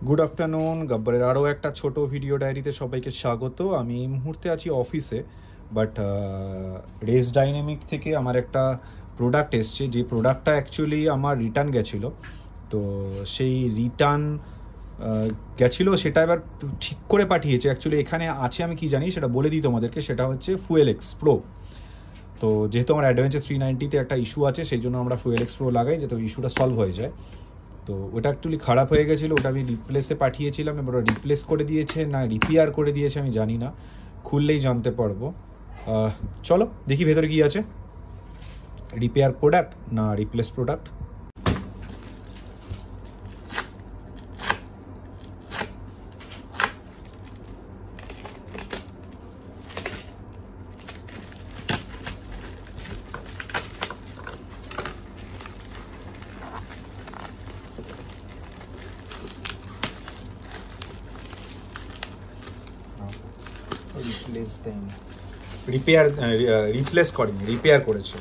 Good afternoon, গব্বরের আরও একটা ছোট ভিডিও ডায়েরিতে সবাইকে স্বাগত। আমি এই মুহূর্তে আছি অফিসে, বাট রেস ডাইনামিক থেকে আমার একটা প্রোডাক্ট এসছে, যে প্রোডাক্টটা অ্যাকচুয়ালি আমার রিটার্ন গেছিলো। তো সেই রিটার্ন গেছিলো, সেটা এবার ঠিক করে পাঠিয়েছে। অ্যাকচুয়ালি এখানে আছে, আমি কি জানি সেটা বলে দিই তোমাদেরকে। সেটা হচ্ছে ফুয়েল এক্স প্রো। তো যেহেতু আমার অ্যাডভেঞ্চার 390-তে একটা ইস্যু আছে, সেই জন্য আমরা ফুয়েল এক্স প্রো লাগাই, যাতে ওই ইস্যুটা সলভ হয়ে যায়। তো ওটা অ্যাকচুয়ালি খারাপ হয়ে গেছিলো, ওটা আমি রিপ্লেসে পাঠিয়েছিলাম। এবার ওটা রিপ্লেস করে দিয়েছে না রিপেয়ার করে দিয়েছে আমি জানি না, খুললেই জানতে পারবো। চলো দেখি ভেতরে কি আছে, রিপেয়ার প্রোডাক্ট না রিপ্লেস প্রোডাক্ট। রিপ্লেস করেনি, রিপেয়ার করেছে।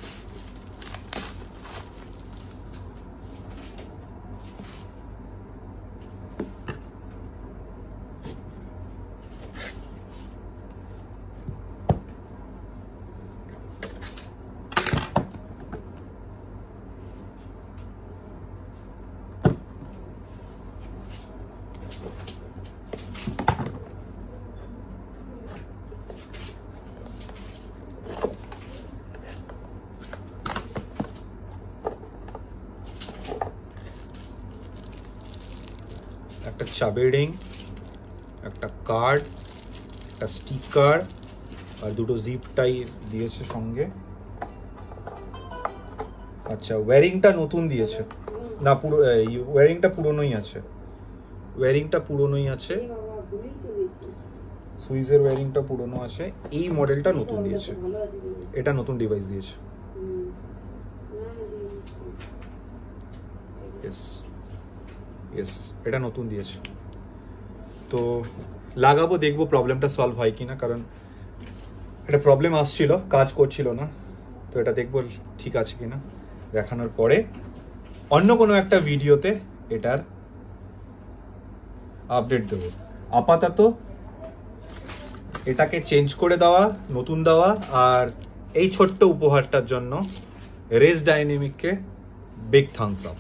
একটা চাবি রিং, একটা কার্ড, একটা স্টিকার আর দুটো জিপ টাই দিয়েছে সঙ্গে। আচ্ছা, ওয়্যারিংটা নতুন দিয়েছে না? পুরো ওয়্যারিংটা পুরনোই আছে, ওয়্যারিংটা পুরনোই আছে, সুইচের ওয়্যারিংটা পুরনো আছে। এই মডেলটা নতুন দিয়েছে, এটা নতুন ডিভাইস দিয়েছে। ইয়েস, এটা নতুন দিয়েছে। তো লাগাবো, দেখবো প্রবলেমটা সলভ হয় কিনা, কারণ একটা প্রবলেম আসছিল, কাজ করছিল না। তো এটা দেখবো ঠিক আছে কিনা, দেখানোর পরে অন্য কোনো একটা ভিডিওতে এটার আপডেট দেবো। আপাতত এটাকে চেঞ্জ করে দেওয়া, নতুন দেওয়া, আর এই ছোট্ট উপহারটার জন্য রেস ডাইনামিককে বিগ থামস আপ।